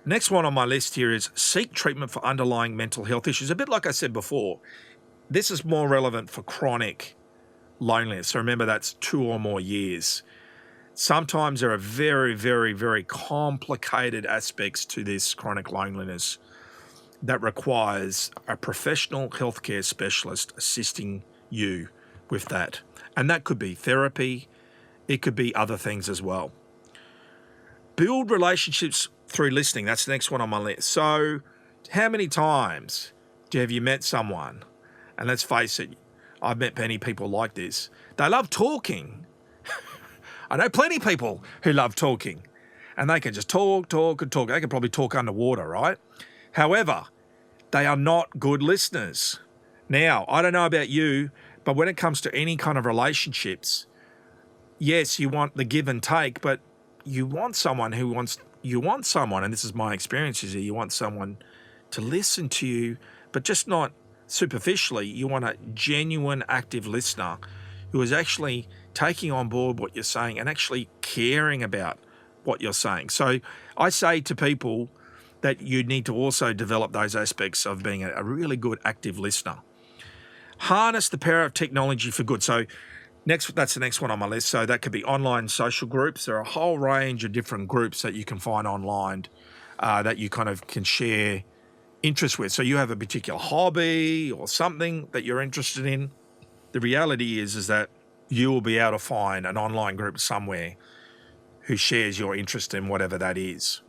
Next one on my list here is seek treatment for underlying mental health issues. A bit like I said before, this is more relevant for chronic loneliness. So remember, that's 2 or more years. Sometimes there are very, very, very complicated aspects to this chronic loneliness that requires a professional healthcare specialist assisting you with that. And that could be therapy. It could be other things as well. Build relationships through listening. That's the next one on my list. So how many times have you met someone? And let's face it, I've met many people like this. They love talking. I know plenty of people who love talking. And they can just talk. They can probably talk underwater, right? However, they are not good listeners. Now, I don't know about you, but when it comes to any kind of relationships, yes, you want the give and take, but you want someone, and this is my experiences here, you want someone to listen to you, but just not superficially. You want a genuine, active listener who is actually taking on board what you're saying and actually caring about what you're saying. So I say to people that you need to also develop those aspects of being a really good, active listener. Harness the power of technology for good. So that's the next one on my list. So that could be online social groups. There are a whole range of different groups that you can find online that you kind of can share interests with. So you have a particular hobby or something that you're interested in. The reality is that you will be able to find an online group somewhere who shares your interest in whatever that is.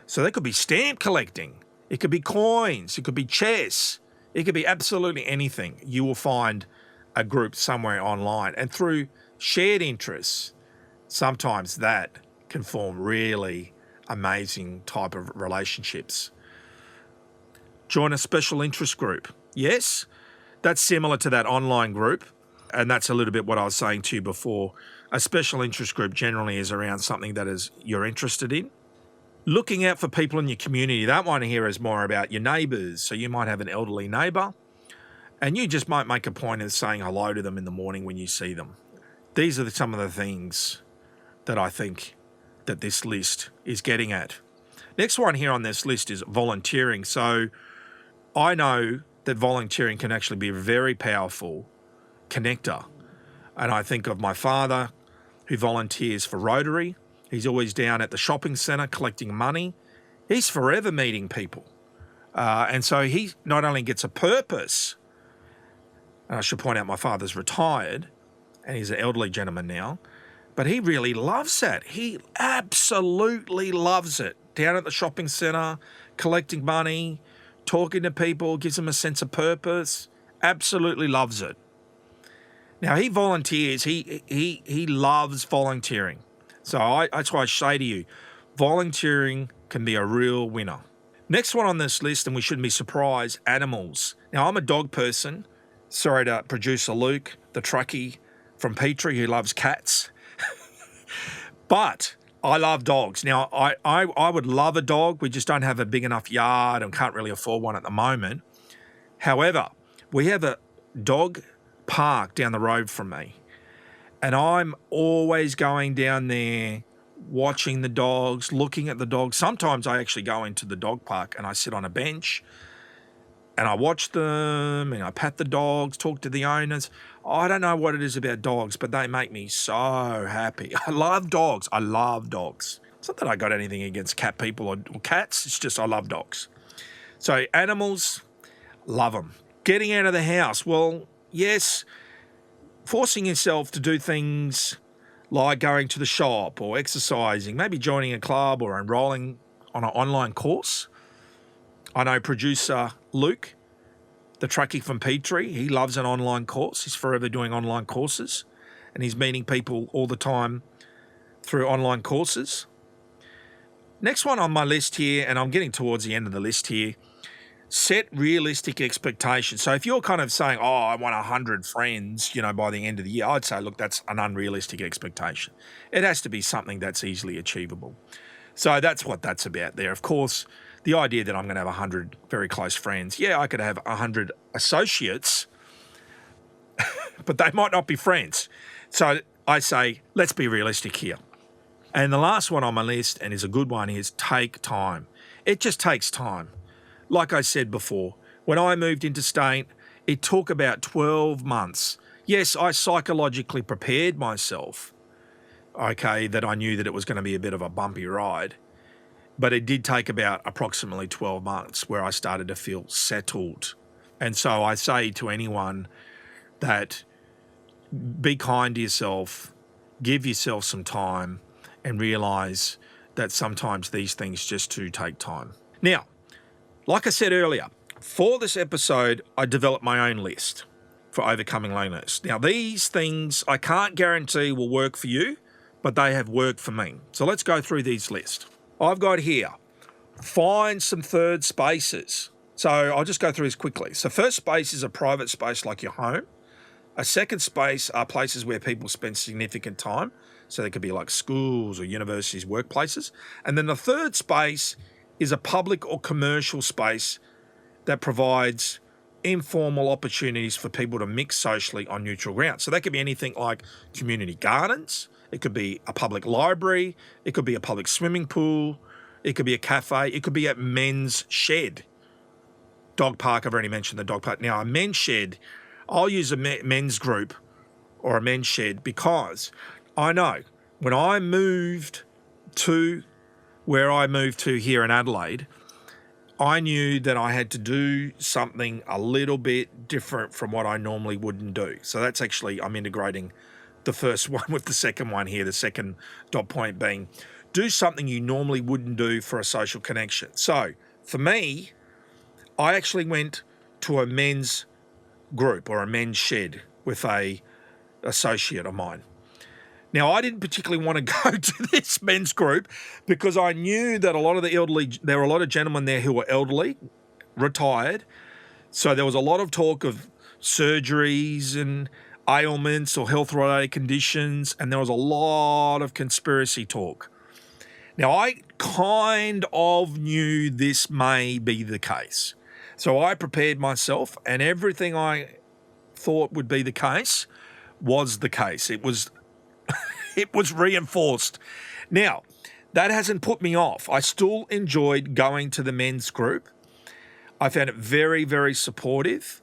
So that could be stamp collecting. It could be coins. It could be chess. It could be absolutely anything. You will find a group somewhere online. And through shared interests, sometimes that can form really amazing type of relationships. Join a special interest group. Yes, that's similar to that online group. And that's a little bit what I was saying to you before. A special interest group generally is around something that you're interested in. Looking out for people in your community. That one here is more about your neighbours. So you might have an elderly neighbour and you just might make a point of saying hello to them in the morning when you see them. These are some of the things that I think that this list is getting at. Next one here on this list is volunteering. So I know that volunteering can actually be a very powerful connector. And I think of my father who volunteers for Rotary. He's always down at the shopping centre collecting money. He's forever meeting people. And so he not only gets a purpose, and I should point out my father's retired and he's an elderly gentleman now, but he really loves that. He absolutely loves it. Down at the shopping centre, collecting money, talking to people, gives him a sense of purpose. Absolutely loves it. Now, he volunteers. He loves volunteering. So that's why I say to you, volunteering can be a real winner. Next one on this list, and we shouldn't be surprised, animals. Now, I'm a dog person. Sorry to producer Luke, the truckie from Petrie, who loves cats. But I love dogs. Now, I would love a dog. We just don't have a big enough yard and can't really afford one at the moment. However, we have a dog park down the road from me. And I'm always going down there, watching the dogs, looking at the dogs. Sometimes I actually go into the dog park and I sit on a bench and I watch them and I pat the dogs, talk to the owners. I don't know what it is about dogs, but they make me so happy. I love dogs. I love dogs. It's not that I got anything against cat people or cats. It's just I love dogs. So animals, love them. Getting out of the house. Well, yes, forcing yourself to do things like going to the shop or exercising, maybe joining a club or enrolling on an online course. I know producer Luke, the truckie from Petrie, he loves an online course. He's forever doing online courses, and he's meeting people all the time through online courses. Next one on my list here, and I'm getting towards the end of the list here, set realistic expectations. So if you're kind of saying, oh, I want 100 friends, by the end of the year, I'd say, look, that's an unrealistic expectation. It has to be something that's easily achievable. So that's what that's about there. Of course, the idea that I'm going to have 100 very close friends, I could have 100 associates, but they might not be friends. So I say, let's be realistic here. And the last one on my list, and is a good one, is take time. It just takes time. Like I said before, when I moved interstate, it took about 12 months. Yes, I psychologically prepared myself, that I knew that it was going to be a bit of a bumpy ride. But it did take about approximately 12 months where I started to feel settled. And so I say to anyone that be kind to yourself, give yourself some time, and realise that sometimes these things just do take time. Now, like I said earlier, for this episode, I developed my own list for overcoming loneliness. Now, these things I can't guarantee will work for you, but they have worked for me. So let's go through these lists. I've got here, find some third spaces. So I'll just go through these quickly. So first space is a private space like your home. A second space are places where people spend significant time. So they could be like schools or universities, workplaces. And then the third space is a public or commercial space that provides informal opportunities for people to mix socially on neutral ground. So that could be anything like community gardens. It could be a public library. It could be a public swimming pool. It could be a cafe. It could be a men's shed. Dog park, I've already mentioned the dog park. Now, a men's shed, I'll use a men's group or a men's shed because I know when I moved to where I moved to here in Adelaide, I knew that I had to do something a little bit different from what I normally wouldn't do. So that's actually, I'm integrating the first one with the second one here, the second dot point being do something you normally wouldn't do for a social connection. So for me, I actually went to a men's group or a men's shed with a associate of mine. Now, I didn't particularly want to go to this men's group because I knew that a lot of the elderly, there were a lot of gentlemen there who were elderly, retired. So there was a lot of talk of surgeries and ailments or health-related conditions, and there was a lot of conspiracy talk. Now, I kind of knew this may be the case. So I prepared myself, and everything I thought would be the case was the case. It was reinforced. Now, that hasn't put me off. I still enjoyed going to the men's group. I found it very, very supportive.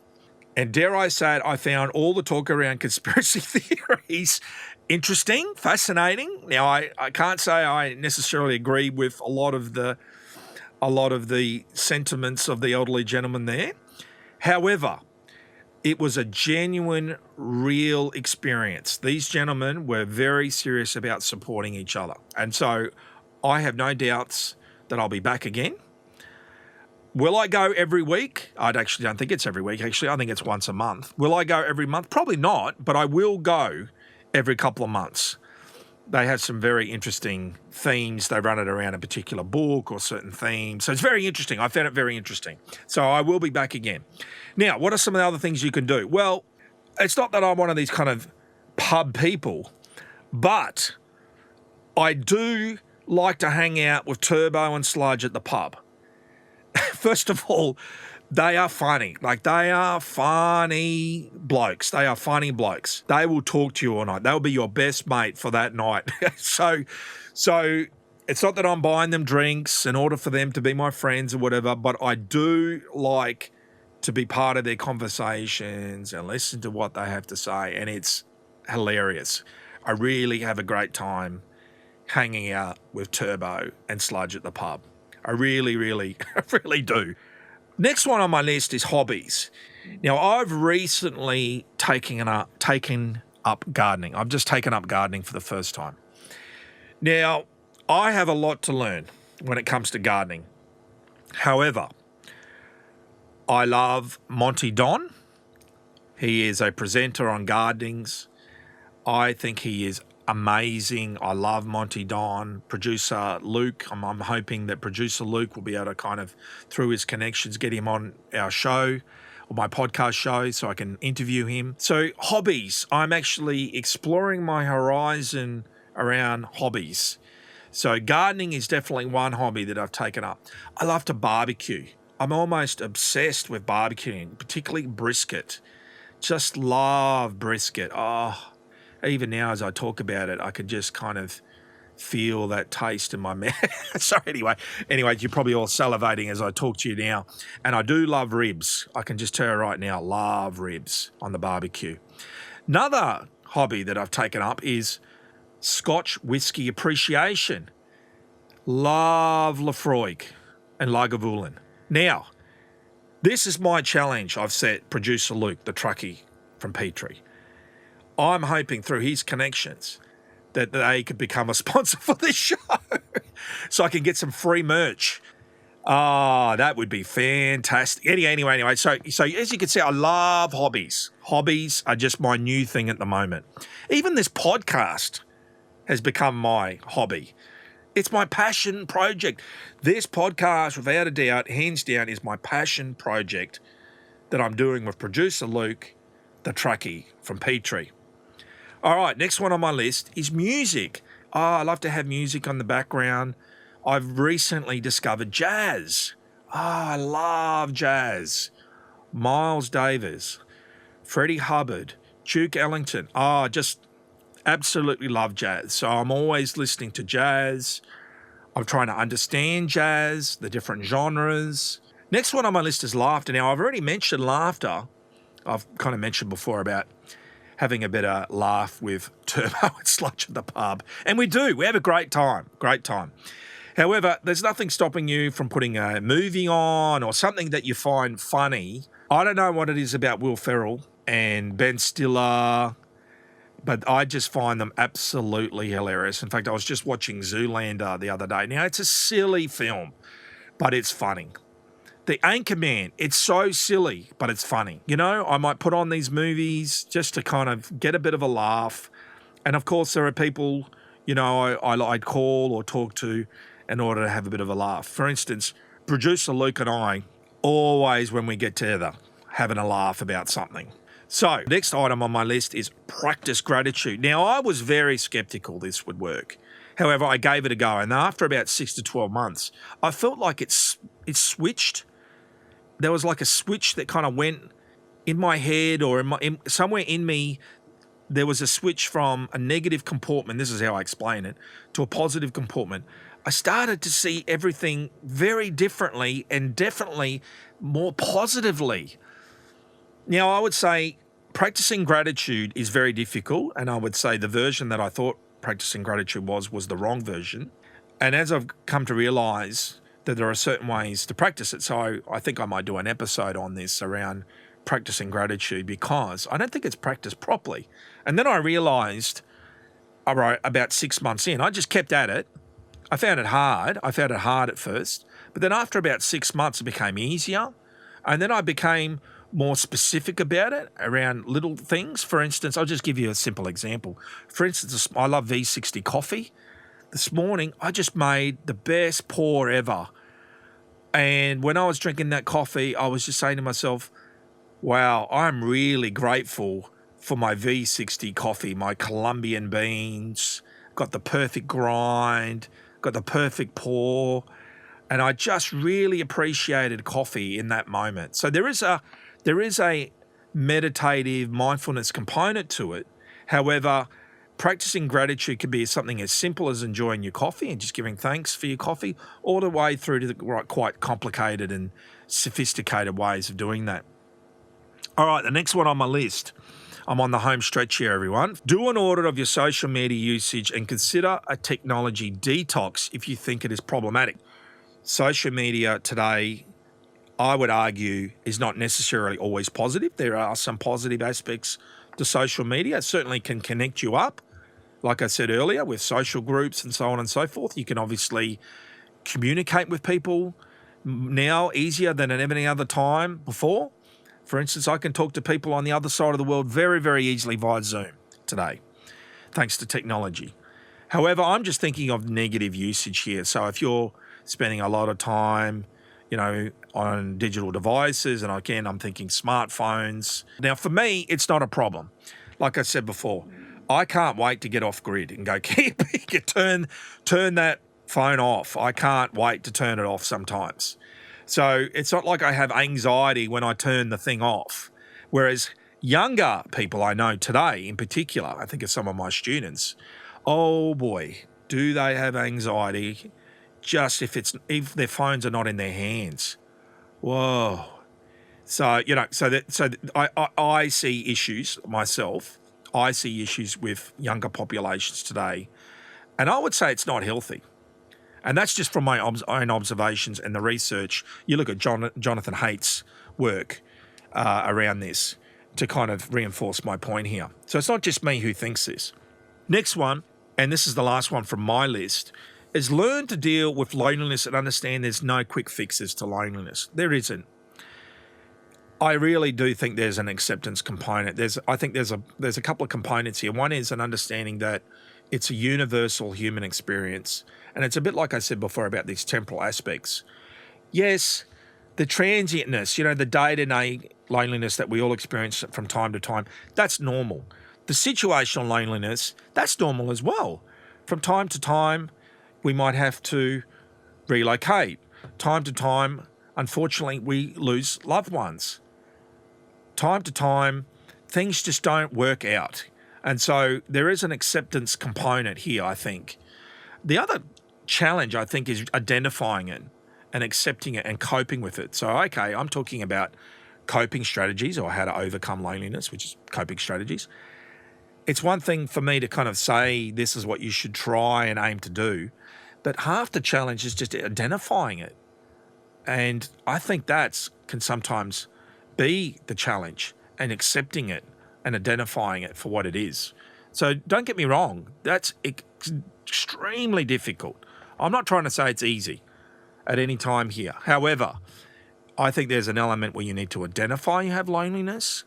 And dare I say it, I found all the talk around conspiracy theories interesting, fascinating. Now, I can't say I necessarily agree with a lot of the sentiments of the elderly gentlemen there. However, it was a genuine, real experience. These gentlemen were very serious about supporting each other. And so I have no doubts that I'll be back again. Will I go every week? I actually don't think it's every week. Actually, I think it's once a month. Will I go every month? Probably not, but I will go every couple of months. They have some very interesting themes. They run it around a particular book or certain themes. So it's very interesting. I found it very interesting. So I will be back again. Now, what are some of the other things you can do? Well, it's not that I'm one of these kind of pub people, but I do like to hang out with Turbo and Sludge at the pub. First of all, they are funny. Like, they are funny blokes. They are funny blokes. They will talk to you all night. They'll be your best mate for that night. So it's not that I'm buying them drinks in order for them to be my friends or whatever, but I do like to be part of their conversations and listen to what they have to say, and it's hilarious. I really have a great time hanging out with Turbo and Sludge at the pub. I really, really, really do. Next one on my list is hobbies. Now, I've recently taken up gardening. I've just taken up gardening for the first time. Now, I have a lot to learn when it comes to gardening. However, I love Monty Don. He is a presenter on gardenings. I think he is amazing. I love Monty Don. Producer Luke, I'm hoping that producer Luke will be able to kind of, through his connections, get him on our show or my podcast show so I can interview him. So hobbies, I'm actually exploring my horizon around hobbies. So gardening is definitely one hobby that I've taken up. I love to barbecue. I'm almost obsessed with barbecuing, particularly brisket. Just love brisket. Oh, even now as I talk about it, I could just kind of feel that taste in my mouth. So anyway, you're probably all salivating as I talk to you now. And I do love ribs. I can just tell you right now, love ribs on the barbecue. Another hobby that I've taken up is Scotch whiskey appreciation. Love Lafroig and Lagavulin. Now, this is my challenge I've set producer Luke, the truckie from Petrie. I'm hoping through his connections that they could become a sponsor for this show so I can get some free merch. That would be fantastic. Anyway. So as you can see, I love hobbies. Hobbies are just my new thing at the moment. Even this podcast has become my hobby. It's my passion project. This podcast, without a doubt, hands down, is my passion project that I'm doing with producer Luke, the truckie from Petrie. All right, next one on my list is music. I love to have music on the background. I've recently discovered jazz. I love jazz. Miles Davis, Freddie Hubbard, Duke Ellington. Just absolutely love jazz. So I'm always listening to jazz. I'm trying to understand jazz, the different genres. Next one on my list is laughter. Now, I've already mentioned laughter. I've kind of mentioned before about having a bit of laugh with Turbo and Sludge at the pub. And we do. We have a great time. However, there's nothing stopping you from putting a movie on or something that you find funny. I don't know what it is about Will Ferrell and Ben Stiller, but I just find them absolutely hilarious. In fact, I was just watching Zoolander the other day. Now, it's a silly film, but it's funny. The Anchorman, it's so silly, but it's funny. You know, I might put on these movies just to kind of get a bit of a laugh. And of course, there are people, you know, I'd call or talk to in order to have a bit of a laugh. For instance, producer Luke and I, always when we get together, having a laugh about something. So, next item on my list is practice gratitude. Now, I was very skeptical this would work. However, I gave it a go. And after about 6 to 12 months, I felt like it switched. There was like a switch that kind of went in my head or somewhere in me. There was a switch from a negative comportment, this is how I explain it, to a positive comportment. I started to see everything very differently and definitely more positively. Now, I would say practicing gratitude is very difficult, and I would say the version that I thought practicing gratitude was the wrong version. And as I've come to realise that there are certain ways to practice it, so I think I might do an episode on this around practicing gratitude because I don't think it's practiced properly. And then I realised, about 6 months in, I just kept at it. I found it hard. At first. But then after about 6 months, it became easier. And then I became more specific about it around little things. For instance, I'll just give you a simple example. For instance, I love V60 coffee. This morning, I just made the best pour ever. And when I was drinking that coffee, I was just saying to myself, wow, I'm really grateful for my V60 coffee, my Colombian beans, got the perfect grind, got the perfect pour. And I just really appreciated coffee in that moment. So there is a meditative mindfulness component to it. However, practicing gratitude can be something as simple as enjoying your coffee and just giving thanks for your coffee, all the way through to the quite complicated and sophisticated ways of doing that. All right, the next one on my list. I'm on the home stretch here, everyone. Do an audit of your social media usage and consider a technology detox if you think it is problematic. Social media today, I would argue, is not necessarily always positive. There are some positive aspects to social media. It certainly can connect you up, like I said earlier, with social groups and so on and so forth. You can obviously communicate with people now easier than at any other time before. For instance, I can talk to people on the other side of the world very, very easily via Zoom today, thanks to technology. However, I'm just thinking of negative usage here. So if you're spending a lot of time, on digital devices, and again, I'm thinking smartphones. Now, for me, it's not a problem. Like I said before, I can't wait to get off grid and go camping. Turn that phone off. I can't wait to turn it off sometimes. So it's not like I have anxiety when I turn the thing off. Whereas younger people I know today, in particular, I think of some of my students, oh boy, do they have anxiety just if their phones are not in their hands. Whoa. So, I see issues myself. I see issues with younger populations today. And I would say it's not healthy. And that's just from my own observations and the research. You look at Jonathan Haidt's work around this to kind of reinforce my point here. So it's not just me who thinks this. Next one, and this is the last one from my list, is learn to deal with loneliness and understand there's no quick fixes to loneliness. There isn't. I really do think there's an acceptance component. I think there's a couple of components here. One is an understanding that it's a universal human experience. And it's a bit like I said before about these temporal aspects. Yes, the transientness, the day-to-day loneliness that we all experience from time to time, that's normal. The situational loneliness, that's normal as well. From time to time, we might have to relocate. Time to time, unfortunately, we lose loved ones. Time to time, things just don't work out. And so there is an acceptance component here, I think. The other challenge, I think, is identifying it and accepting it and coping with it. So, okay, I'm talking about coping strategies or how to overcome loneliness, which is coping strategies. It's one thing for me to kind of say this is what you should try and aim to do, but half the challenge is just identifying it. And I think that can sometimes be the challenge, and accepting it and identifying it for what it is. So don't get me wrong, that's extremely difficult. I'm not trying to say it's easy at any time here. However, I think there's an element where you need to identify you have loneliness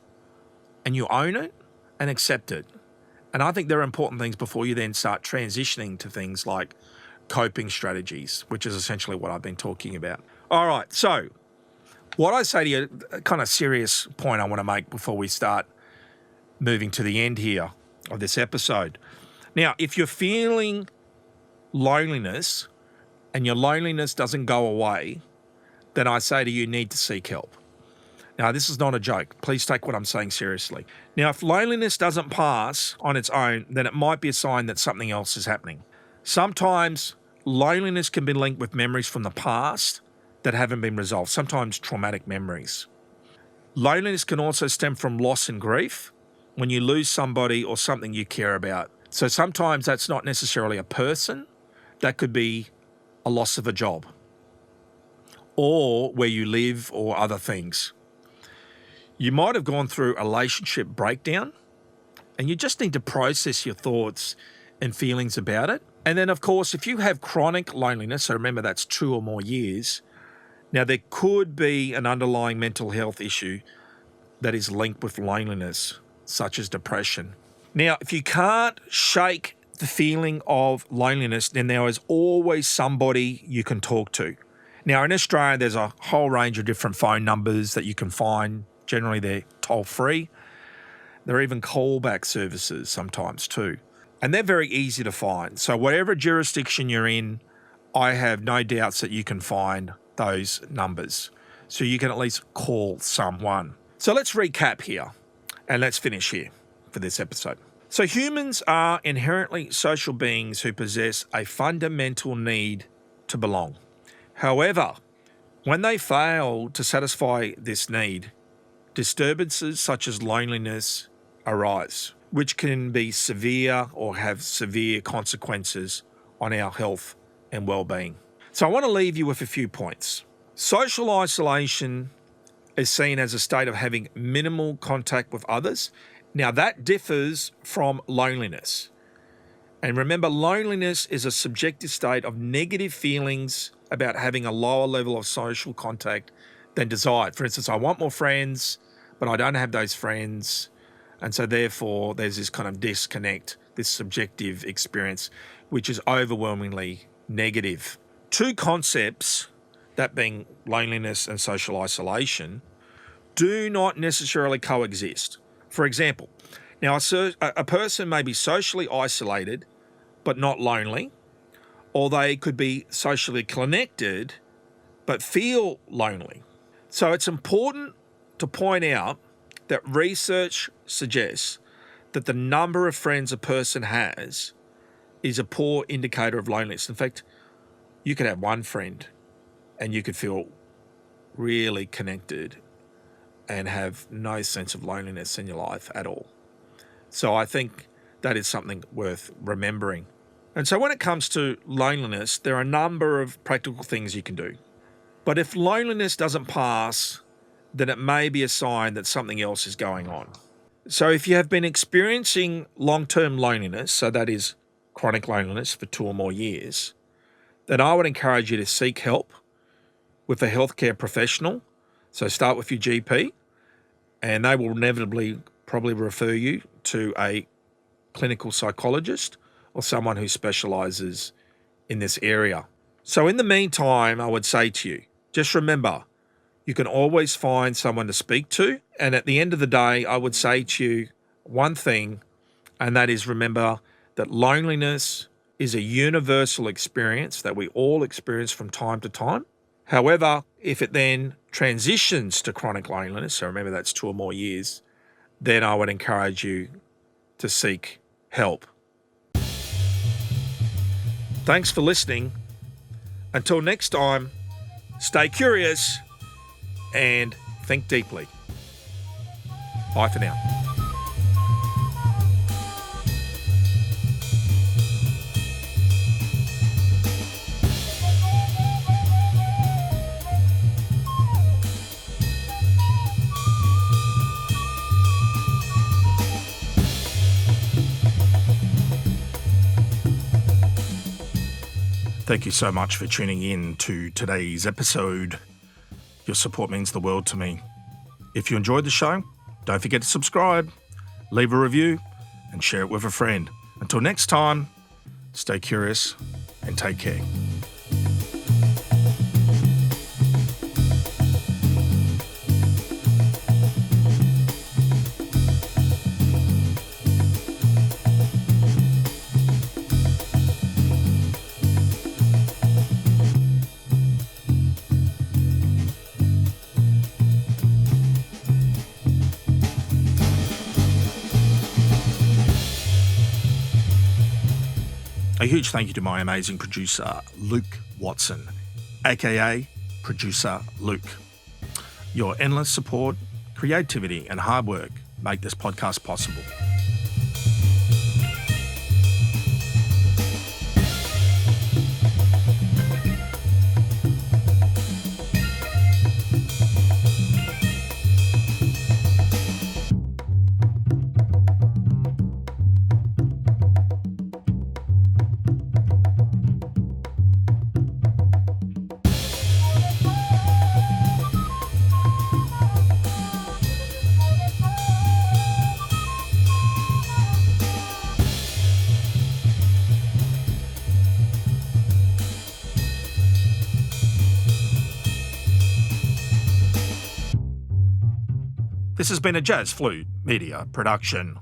and you own it and accept it. And I think there are important things before you then start transitioning to things like coping strategies, which is essentially what I've been talking about. All right, so what I say to you, a kind of serious point I want to make before we start moving to the end here of this episode. Now, if you're feeling loneliness and your loneliness doesn't go away, then I say to you, you need to seek help. Now, this is not a joke. Please take what I'm saying seriously. Now, if loneliness doesn't pass on its own, then it might be a sign that something else is happening. Sometimes loneliness can be linked with memories from the past that haven't been resolved, sometimes traumatic memories. Loneliness can also stem from loss and grief when you lose somebody or something you care about. So sometimes that's not necessarily a person. That could be a loss of a job or where you live or other things. You might have gone through a relationship breakdown and you just need to process your thoughts and feelings about it. And then, of course, if you have chronic loneliness, so remember that's 2 or more years, now there could be an underlying mental health issue that is linked with loneliness, such as depression. Now, if you can't shake the feeling of loneliness, then there is always somebody you can talk to. Now, in Australia, there's a whole range of different phone numbers that you can find. Generally, they're toll-free. There are even callback services sometimes too. And they're very easy to find. So whatever jurisdiction you're in, I have no doubts that you can find those numbers. So you can at least call someone. So let's recap here and let's finish here for this episode. So humans are inherently social beings who possess a fundamental need to belong. However, when they fail to satisfy this need, disturbances such as loneliness arise, which can be severe or have severe consequences on our health and well-being. So I want to leave you with a few points. Social isolation is seen as a state of having minimal contact with others. Now that differs from loneliness. And remember, loneliness is a subjective state of negative feelings about having a lower level of social contact than desired. For instance, I want more friends, but I don't have those friends. And so therefore there's this kind of disconnect, this subjective experience, which is overwhelmingly negative. Two concepts, that being loneliness and social isolation, do not necessarily coexist. For example, now a person may be socially isolated but not lonely, or they could be socially connected but feel lonely. So it's important to point out that research suggests that the number of friends a person has is a poor indicator of loneliness. In fact, you could have one friend and you could feel really connected and have no sense of loneliness in your life at all. So I think that is something worth remembering. And so when it comes to loneliness, there are a number of practical things you can do. But if loneliness doesn't pass, then it may be a sign that something else is going on. So if you have been experiencing long-term loneliness, so that is chronic loneliness for 2 or more years, then I would encourage you to seek help with a healthcare professional. So start with your GP, and they will inevitably probably refer you to a clinical psychologist or someone who specializes in this area. So in the meantime, I would say to you, just remember, you can always find someone to speak to. And at the end of the day, I would say to you one thing, and that is remember that loneliness is a universal experience that we all experience from time to time. However, if it then transitions to chronic loneliness, so remember that's 2 or more years, then I would encourage you to seek help. Thanks for listening. Until next time, stay curious and think deeply. Bye for now. Thank you so much for tuning in to today's episode. Your support means the world to me. If you enjoyed the show, don't forget to subscribe, leave a review, and share it with a friend. Until next time, stay curious and take care. A huge thank you to my amazing producer, Luke Watson, aka Producer Luke. Your endless support, creativity, and hard work make this podcast possible. This has been a Jazz Flute Media production.